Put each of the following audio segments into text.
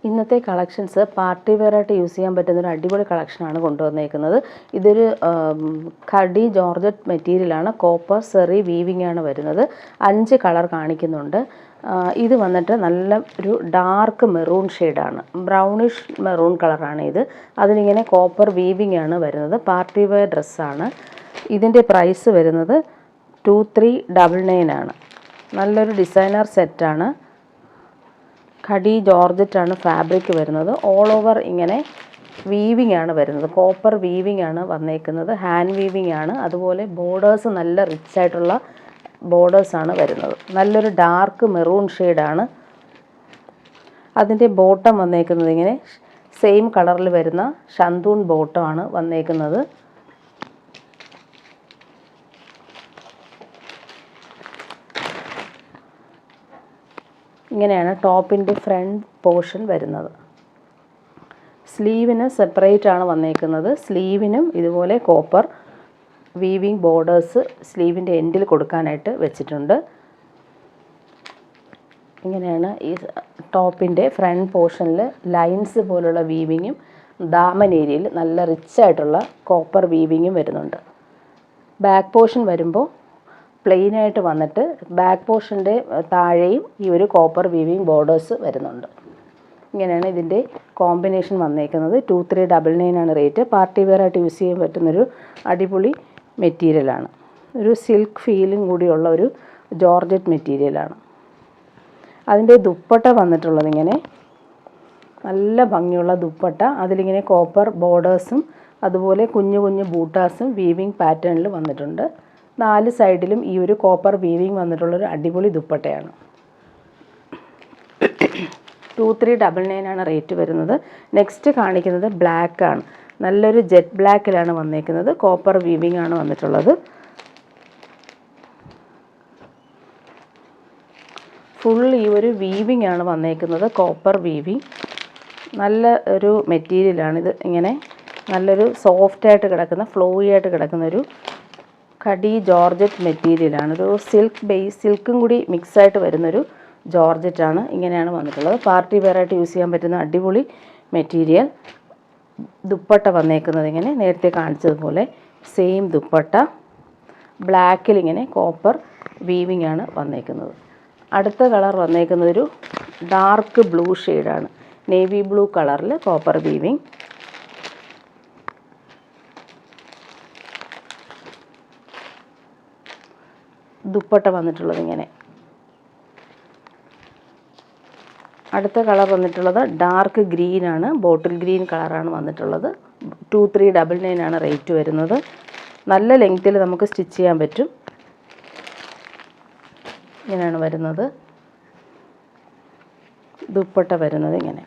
ഇന്നത്തെ collections party wear ആയിട്ട് use ചെയ്യാൻ പറ്റുന്ന ഒരു അടിപൊളി കളക്ഷനാണ് കൊണ്ടുവന്നേക്കുന്നത്. ഇതൊരു ഖടി ജോർജറ്റ് മെറ്റീരിയലാണ്. കോപ്പർ സെറി വീവിംഗ് ആണ് വരുന്നത്. 5 കളർ കാണിക്കുന്നുണ്ട്. ഇത് വന്നിട്ട് നല്ല ഒരു ഡാർക്ക് മെറൂൺ ഷെയ്ഡാണ്, ബ്രൗണിഷ് മെറൂൺ കളറാണ് ഇത്. അതിലിങ്ങനെ കോപ്പർ വീവിംഗ് ആണ് വരുന്നത്. പാർട്ടി വെയർ ഡ്രസ്സാണ്. ഇതിൻ്റെ പ്രൈസ് വരുന്നത് 2399 ആണ്. നല്ലൊരു ഡിസൈനർ സെറ്റാണ്. ഖടി ജോർജറ്റ് ആണ് ഫാബ്രിക് വരുന്നത്. ഓൾ ഓവർ ഇങ്ങനെ വീവിംഗ് ആണ് വരുന്നത്. കോപ്പർ വീവിംഗ് ആണ് വന്നേക്കുന്നത്. ഹാൻഡ് വീവിംഗ് ആണ്. അതുപോലെ ബോർഡേഴ്സ് നല്ല റിച്ച് ആയിട്ടുള്ള ബോർഡേഴ്സാണ് വരുന്നത്. നല്ലൊരു ഡാർക്ക് മെറൂൺ ഷെയ്ഡാണ്. അതിൻ്റെ ബോട്ടം വന്നേക്കുന്നത് ഇങ്ങനെ സെയിം കളറിൽ വരുന്ന ഷന്തൂൺ ബോട്ടമാണ് വന്നേക്കുന്നത്. ഇങ്ങനെയാണ് ടോപ്പിൻ്റെ ഫ്രണ്ട് പോർഷൻ വരുന്നത്. സ്ലീവിന് സെപ്പറേറ്റ് ആണ് വന്നേക്കുന്നത്. സ്ലീവിനും ഇതുപോലെ കോപ്പർ വീവിംഗ് ബോർഡേഴ്സ് സ്ലീവിൻ്റെ എൻഡിൽ കൊടുക്കാനായിട്ട് വെച്ചിട്ടുണ്ട്. ഇങ്ങനെയാണ് ഈ ടോപ്പിൻ്റെ ഫ്രണ്ട് പോർഷനിൽ ലൈൻസ് പോലുള്ള വീവിങ്ങും ദാമൻ ഏരിയയിൽ നല്ല റിച്ച് ആയിട്ടുള്ള കോപ്പർ വീവിങ്ങും വരുന്നുണ്ട്. ബാക്ക് പോർഷൻ വരുമ്പോൾ പ്ലെയിൻ ആയിട്ട് വന്നിട്ട് ബാക്ക് പോർഷൻ്റെ താഴെയും ഈ ഒരു കോപ്പർ വീവിംഗ് ബോർഡേഴ്സ് വരുന്നുണ്ട്. ഇങ്ങനെയാണ് ഇതിൻ്റെ കോമ്പിനേഷൻ വന്നേക്കുന്നത്. 2399 ആണ് റേറ്റ്. പാർട്ടി വെയർ ആയിട്ട് യൂസ് ചെയ്യാൻ പറ്റുന്നൊരു അടിപൊളി മെറ്റീരിയലാണ്. ഒരു സിൽക്ക് ഫീലിംഗ് കൂടിയുള്ള ഒരു ജോർജറ്റ് മെറ്റീരിയലാണ്. അതിൻ്റെ ദുപ്പട്ട വന്നിട്ടുള്ളത് ഇങ്ങനെ നല്ല ഭംഗിയുള്ള ദുപ്പട്ട. അതിലിങ്ങനെ കോപ്പർ ബോർഡേഴ്സും അതുപോലെ കുഞ്ഞു കുഞ്ഞു ബൂട്ടാസും വീവിംഗ് പാറ്റേണിൽ വന്നിട്ടുണ്ട്. 4 സൈഡിലും ഈ ഒരു കോപ്പർ വീവിംഗ് വന്നിട്ടുള്ളൊരു അടിപൊളി ദുപ്പട്ടയാണ്. 2399 ആണ് റേറ്റ് വരുന്നത്. നെക്സ്റ്റ് കാണിക്കുന്നത് ബ്ലാക്ക് ആണ്. നല്ലൊരു ജെറ്റ് ബ്ലാക്കിലാണ് വന്നേക്കുന്നത്. കോപ്പർ വീവിംഗ് ആണ് വന്നിട്ടുള്ളത്. ഫുൾ ഈ ഒരു വീവിംഗ് ആണ് വന്നേക്കുന്നത്. കോപ്പർ വീവിംഗ് നല്ല ഒരു മെറ്റീരിയലാണിത്. ഇങ്ങനെ നല്ലൊരു സോഫ്റ്റായിട്ട് കിടക്കുന്ന ഫ്ലോയി ആയിട്ട് കിടക്കുന്ന ഒരു ഖടി ജോർജറ്റ് മെറ്റീരിയലാണ്. ഒരു സിൽക്കും കൂടി മിക്സായിട്ട് വരുന്നൊരു ജോർജറ്റാണ്. ഇങ്ങനെയാണ് വന്നിട്ടുള്ളത്. പാർട്ടി വെയർ ആയിട്ട് യൂസ് ചെയ്യാൻ പറ്റുന്ന അടിപൊളി മെറ്റീരിയൽ. ദുപ്പട്ട വന്നേക്കുന്നത് ഇങ്ങനെ നേരത്തെ കാണിച്ചതുപോലെ സെയിം ദുപ്പട്ട. ബ്ലാക്കിൽ ഇങ്ങനെ കോപ്പർ വീവിംഗ് ആണ് വന്നേക്കുന്നത്. അടുത്ത കളർ വന്നേക്കുന്നത് ഒരു ഡാർക്ക് ബ്ലൂ ഷെയ്ഡാണ്. നേവി ബ്ലൂ കളറിൽ കോപ്പർ വീവിംഗ്. ദുപ്പട്ട വന്നിട്ടുള്ളത് ഇങ്ങനെ. അടുത്ത കളർ വന്നിട്ടുള്ളത് ഡാർക്ക് ഗ്രീൻ ആണ്. ബോട്ടിൽ ഗ്രീൻ കളറാണ് വന്നിട്ടുള്ളത്. 2399 ആണ് റേറ്റ് വരുന്നത്. നല്ല ലെങ്ത്തിൽ നമുക്ക് സ്റ്റിച്ച് ചെയ്യാൻ പറ്റും. ഇങ്ങനെയാണ് വരുന്നത്. ദുപ്പട്ട വരുന്നത് ഇങ്ങനെ.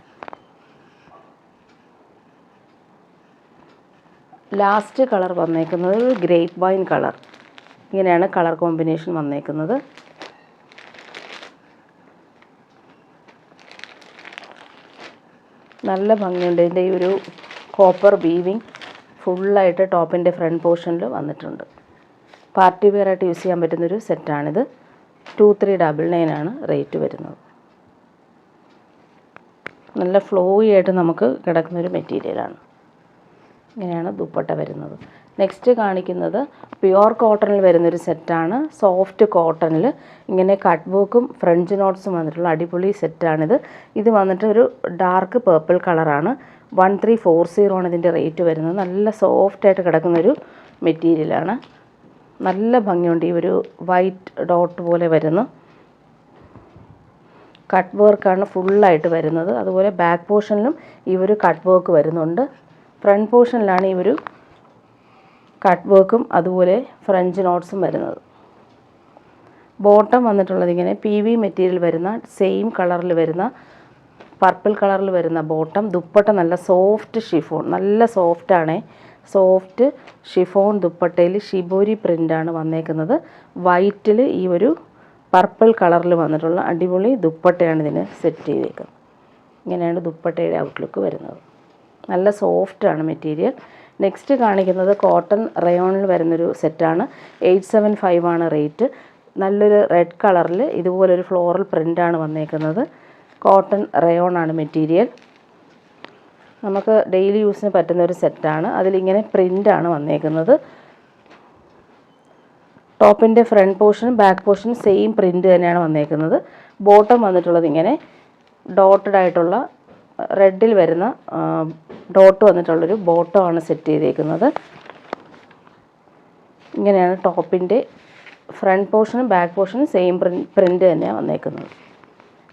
ലാസ്റ്റ് കളർ വന്നേക്കുന്നത് ഗ്രേപ്പ് വൈൻ കളർ. ഇങ്ങനെയാണ് കളർ കോമ്പിനേഷൻ വന്നേക്കുന്നത്. നല്ല ഭംഗിയുണ്ട്. ഇതിൻ്റെ ഈ ഒരു കോപ്പർ വീവിംഗ് ഫുള്ളായിട്ട് ടോപ്പിൻ്റെ ഫ്രണ്ട് പോർഷനിൽ വന്നിട്ടുണ്ട്. പാർട്ടി വെയർ ആയിട്ട് യൂസ് ചെയ്യാൻ പറ്റുന്നൊരു സെറ്റാണിത്. 2399 ആണ് റേറ്റ് വരുന്നത്. നല്ല ഫ്ലോയി ആയിട്ട് നമുക്ക് കിടക്കുന്നൊരു മെറ്റീരിയലാണ്. ഇങ്ങനെയാണ് ദുപ്പട്ട വരുന്നത്. നെക്സ്റ്റ് കാണിക്കുന്നത് പ്യുവർ കോട്ടണിൽ വരുന്നൊരു സെറ്റാണ്. സോഫ്റ്റ് കോട്ടണിൽ ഇങ്ങനെ കട്ട് വർക്കും ഫ്രഞ്ച് നോട്ട്സും വന്നിട്ടുള്ള അടിപൊളി സെറ്റാണിത്. ഇത് വന്നിട്ട് ഒരു ഡാർക്ക് പേർപ്പിൾ കളറാണ്. 1340 ആണ് ഇതിൻ്റെ റേറ്റ് വരുന്നത്. നല്ല സോഫ്റ്റായിട്ട് കിടക്കുന്നൊരു മെറ്റീരിയലാണ്. നല്ല ഭംഗിയുണ്ട്. ഈ ഒരു വൈറ്റ് ഡോട്ട് പോലെ വരുന്നു. കട്ട് വർക്കാണ് ഫുള്ളായിട്ട് വരുന്നത്. അതുപോലെ ബാക്ക് പോർഷനിലും ഈ ഒരു കട്ട് വർക്ക് വരുന്നുണ്ട്. ഫ്രണ്ട് പോർഷനിലാണ് ഈ ഒരു കട്ട് വർക്കും അതുപോലെ ഫ്രഞ്ച് നോട്ട്സും വരുന്നത്. ബോട്ടം വന്നിട്ടുള്ളത് ഇങ്ങനെ PV മെറ്റീരിയൽ വരുന്ന സെയിം കളറിൽ വരുന്ന പർപ്പിൾ കളറിൽ വരുന്ന ബോട്ടം. ദുപ്പട്ട നല്ല സോഫ്റ്റ് ഷിഫോൺ, നല്ല സോഫ്റ്റാണ്. സോഫ്റ്റ് ഷിഫോൺ ദുപ്പട്ടയിൽ ഷിബോരി പ്രിൻ്റാണ് വന്നേക്കുന്നത്. വൈറ്റിൽ ഈ ഒരു പർപ്പിൾ കളറിൽ വന്നിട്ടുള്ള അടിപൊളി ദുപ്പട്ടയാണ് ഇതിന് സെറ്റ് ചെയ്തേക്കുന്നത്. ഇങ്ങനെയാണ് ദുപ്പട്ടയുടെ ഔട്ട്ലുക്ക് വരുന്നത്. നല്ല സോഫ്റ്റാണ് മെറ്റീരിയൽ. നെക്സ്റ്റ് കാണിക്കുന്നത് കോട്ടൺ റയോണിൽ വരുന്നൊരു സെറ്റാണ്. 875 ആണ് റേറ്റ്. നല്ലൊരു റെഡ് കളറിൽ ഇതുപോലൊരു ഫ്ലോറൽ പ്രിൻ്റാണ് വന്നേക്കുന്നത്. കോട്ടൺ റയോൺ ആണ് മെറ്റീരിയൽ. നമുക്ക് ഡെയിലി യൂസിന് പറ്റുന്ന ഒരു സെറ്റാണ്. അതിലിങ്ങനെ പ്രിൻ്റാണ് വന്നേക്കുന്നത്. ടോപ്പിൻ്റെ ഫ്രണ്ട് പോർഷനും ബാക്ക് പോർഷനും സെയിം പ്രിൻ്റ് തന്നെയാണ് വന്നേക്കുന്നത്. ബോട്ടം വന്നിട്ടുള്ളത് ഇങ്ങനെ ഡോട്ടഡ് ആയിട്ടുള്ള റെഡിൽ വരുന്ന ഡോട്ട് വന്നിട്ടുള്ളൊരു ബോട്ടമാണ് സെറ്റ് ചെയ്തേക്കുന്നത്. ഇങ്ങനെയാണ് ടോപ്പിൻ്റെ ഫ്രണ്ട് പോർഷനും ബാക്ക് പോർഷനും സെയിം പ്രിൻ്റ് തന്നെയാണ് വന്നേക്കുന്നത്.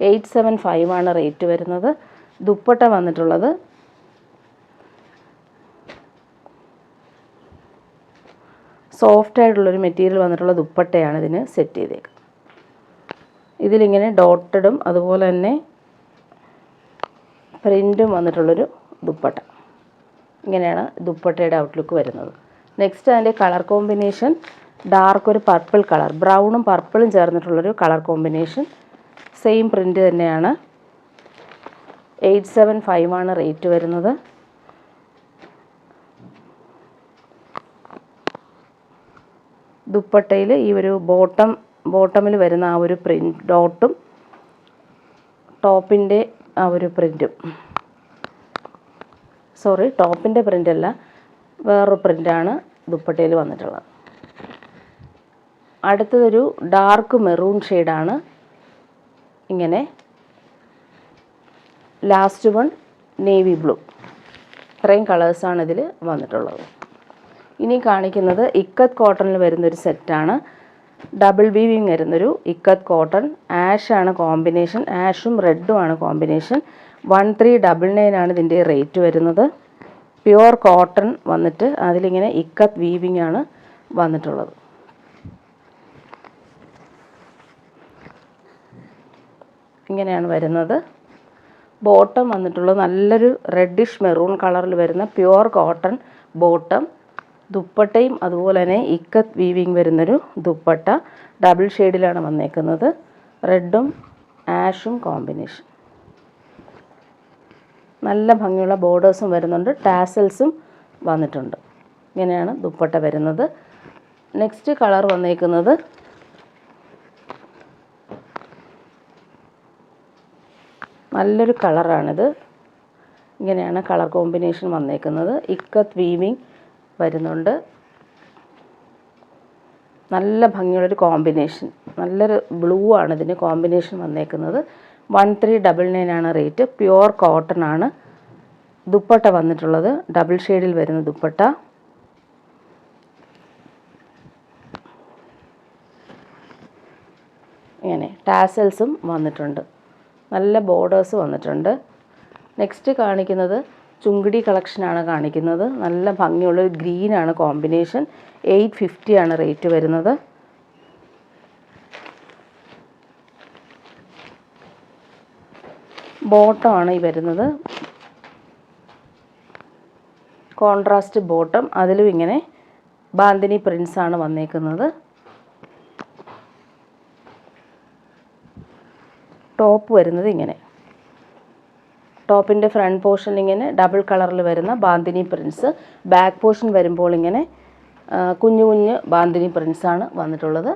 875 ആണ് റേറ്റ് വരുന്നത്. ദുപ്പട്ട വന്നിട്ടുള്ളത് സോഫ്റ്റ് ആയിട്ടുള്ളൊരു മെറ്റീരിയൽ വന്നിട്ടുള്ള ദുപ്പട്ടയാണ് ഇതിന് സെറ്റ് ചെയ്തേക്കുന്നത്. ഇതിലിങ്ങനെ ഡോട്ടഡും അതുപോലെ തന്നെ പ്രിൻറ്റും വന്നിട്ടുള്ളൊരു ദുപ്പട്ട. ഇങ്ങനെയാണ് ദുപ്പട്ടയുടെ ഔട്ട്ലുക്ക് വരുന്നത്. നെക്സ്റ്റ് അതിൻ്റെ കളർ കോമ്പിനേഷൻ ഡാർക്ക് ഒരു പർപ്പിൾ കളർ, ബ്രൗണും പർപ്പിളും ചേർന്നിട്ടുള്ളൊരു കളർ കോമ്പിനേഷൻ. സെയിം പ്രിൻ്റ് തന്നെയാണ്. 875 ആണ് റേറ്റ് വരുന്നത്. ദുപ്പട്ടയിൽ ഈ ഒരു ബോട്ടമിൽ വരുന്ന ആ ഒരു പ്രിൻ്റ് ഡോട്ടും ടോപ്പിൻ്റെ ആ ഒരു പ്രിൻറ്റും, ടോപ്പിൻ്റെ പ്രിൻ്റല്ല, വേറൊരു പ്രിൻ്റാണ് ദുപ്പട്ടയിൽ വന്നിട്ടുള്ളത്. അടുത്തതൊരു ഡാർക്ക് മെറൂൺ ഷെയ്ഡാണ്. ഇങ്ങനെ ലാസ്റ്റ് വൺ നേവി ബ്ലൂ. ഇത്രയും കളേഴ്സാണ് ഇതിൽ വന്നിട്ടുള്ളത്. ഇനി കാണിക്കുന്നത് ഇക്കത്ത് കോട്ടണിൽ വരുന്നൊരു സെറ്റാണ്. ഡബിൾ വീവിങ് വരുന്നൊരു ഇക്കത്ത് കോട്ടൺ. ആഷാണ് കോമ്പിനേഷൻ, ആഷും റെഡും ആണ് കോമ്പിനേഷൻ. 1399 ആണ് ഇതിൻ്റെ റേറ്റ് വരുന്നത്. പ്യുവർ കോട്ടൺ വന്നിട്ട് അതിലിങ്ങനെ ഇക്കത്ത് വീവിങ് ആണ് വന്നിട്ടുള്ളത്. ഇങ്ങനെയാണ് വരുന്നത്. ബോട്ടം വന്നിട്ടുള്ളത് നല്ലൊരു റെഡിഷ് മെറൂൺ കളറിൽ വരുന്ന പ്യുവർ കോട്ടൺ ബോട്ടം. ദുപ്പട്ടയും അതുപോലെ തന്നെ ഇക്കത്ത് വീവിങ് വരുന്നൊരു ദുപ്പട്ട. ഡബിൾ ഷെയ്ഡിലാണ് വന്നേക്കുന്നത്. റെഡും ആഷും കോമ്പിനേഷൻ. നല്ല ഭംഗിയുള്ള ബോർഡേഴ്സും വരുന്നുണ്ട്, ടാസൽസും വന്നിട്ടുണ്ട്. ഇങ്ങനെയാണ് ദുപ്പട്ട വരുന്നത്. നെക്സ്റ്റ് കളർ വന്നേക്കുന്നത് നല്ലൊരു കളറാണിത്. ഇങ്ങനെയാണ് കളർ കോമ്പിനേഷൻ വന്നേക്കുന്നത്. ഇക്കത്ത് വീവിങ് വരുന്നുണ്ട്. നല്ല ഭംഗിയുള്ളൊരു കോമ്പിനേഷൻ, നല്ലൊരു ബ്ലൂ ആണ് ഇതിന് കോമ്പിനേഷൻ വന്നേക്കുന്നത്. 1399 ആണ് റേറ്റ്. പ്യുവർ കോട്ടൺ ആണ്. ദുപ്പട്ട വന്നിട്ടുള്ളത് ഡബിൾ ഷെയ്ഡിൽ വരുന്ന ദുപ്പട്ട. ഇങ്ങനെ ടാസൽസും വന്നിട്ടുണ്ട്, നല്ല ബോർഡേഴ്സ് വന്നിട്ടുണ്ട്. നെക്സ്റ്റ് കാണിക്കുന്നത് ചുങ്കിടി കളക്ഷനാണ് കാണിക്കുന്നത്. നല്ല ഭംഗിയുള്ളൊരു ഗ്രീനാണ് കോമ്പിനേഷൻ. 850 ആണ് റേറ്റ് വരുന്നത്. ബോട്ടമാണ് ഈ വരുന്നത്, കോൺട്രാസ്റ്റ് ബോട്ടം. അതിലും ഇങ്ങനെ ബാന്തിനി പ്രിൻസ് ആണ് വന്നേക്കുന്നത്. ടോപ്പ് വരുന്നത് ഇങ്ങനെ, ടോപ്പിൻ്റെ ഫ്രണ്ട് പോർഷൻ ഇങ്ങനെ ഡബിൾ കളറിൽ വരുന്ന ബാന്തിനി പ്രിൻസ്. ബാക്ക് പോർഷൻ വരുമ്പോൾ ഇങ്ങനെ കുഞ്ഞു കുഞ്ഞ് ബാന്തിനി പ്രിൻസാണ് വന്നിട്ടുള്ളത്.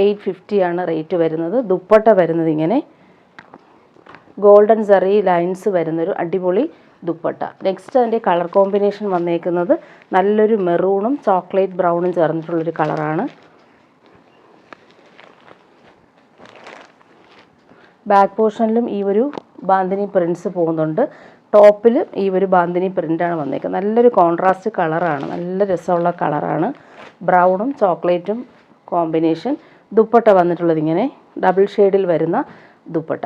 850 ആണ് റേറ്റ് വരുന്നത്. ദുപ്പട്ട വരുന്നത് ഇങ്ങനെ ഗോൾഡൻ സറി ലൈൻസ് വരുന്നൊരു അടിപൊളി ദുപ്പട്ട. നെക്സ്റ്റ് അതിൻ്റെ കളർ കോമ്പിനേഷൻ വന്നേക്കുന്നത് നല്ലൊരു മെറൂണും ചോക്ലേറ്റ് ബ്രൗണും ചേർന്നിട്ടുള്ളൊരു കളറാണ്. ബാക്ക് പോർഷനിലും ഈ ഒരു ബാന്തിനി പ്രിൻസ് പോകുന്നുണ്ട്. ടോപ്പിൽ ഈ ഒരു ബാന്തിനി പ്രിൻ്റാണ് വന്നേക്കുന്നത്. നല്ലൊരു കോൺട്രാസ്റ്റ് കളറാണ്, നല്ല രസമുള്ള കളറാണ്. ബ്രൗണും ചോക്ലേറ്റും കോമ്പിനേഷൻ. ദുപ്പട്ട വന്നിട്ടുള്ളത് ഇങ്ങനെ ഡബിൾ ഷെയ്ഡിൽ വരുന്ന ദുപ്പട്ട.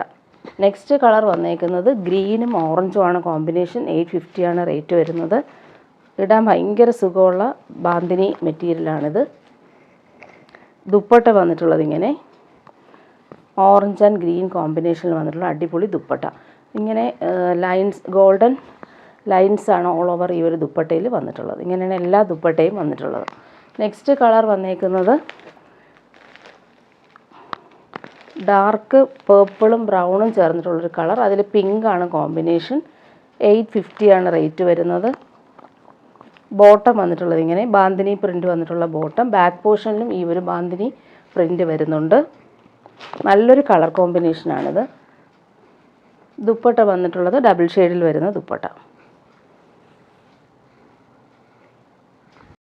നെക്സ്റ്റ് കളർ വന്നേക്കുന്നത് ഗ്രീനും ഓറഞ്ചും ആണ് കോമ്പിനേഷൻ. 850 ആണ് റേറ്റ് വരുന്നത്. ഇടാൻ ഭയങ്കര സുഖമുള്ള ബാന്തിനി മെറ്റീരിയലാണിത്. ദുപ്പട്ട വന്നിട്ടുള്ളത് ഇങ്ങനെ ഓറഞ്ച് ആൻഡ് ഗ്രീൻ കോമ്പിനേഷനിൽ വന്നിട്ടുള്ള അടിപൊളി ദുപ്പട്ട. ഇങ്ങനെ ലൈൻസ്, ഗോൾഡൻ ലൈൻസാണ് ഓൾ ഓവർ ഈ ഒരു ദുപ്പട്ടയിൽ വന്നിട്ടുള്ളത്. ഇങ്ങനെയാണ് എല്ലാ ദുപ്പട്ടയും വന്നിട്ടുള്ളത്. നെക്സ്റ്റ് കളർ വന്നേക്കുന്നത് ഡാർക്ക് പേർപ്പിളും ബ്രൗണും ചേർന്നിട്ടുള്ളൊരു കളർ. അതിൽ പിങ്കാണ് കോമ്പിനേഷൻ. 850 ആണ് റേറ്റ് വരുന്നത്. ബോട്ടം വന്നിട്ടുള്ളത് ഇങ്ങനെ ബാന്തിനി പ്രിൻ്റ് വന്നിട്ടുള്ള ബോട്ടം. ബാക്ക് പോർഷനിലും ഈ ഒരു ബാന്തിനി പ്രിൻ്റ് വരുന്നുണ്ട്. നല്ലൊരു കളർ കോമ്പിനേഷനാണിത്. ദുപ്പട്ട വന്നിട്ടുള്ളത് ഡബിൾ ഷെയ്ഡിൽ വരുന്ന ദുപ്പട്ട.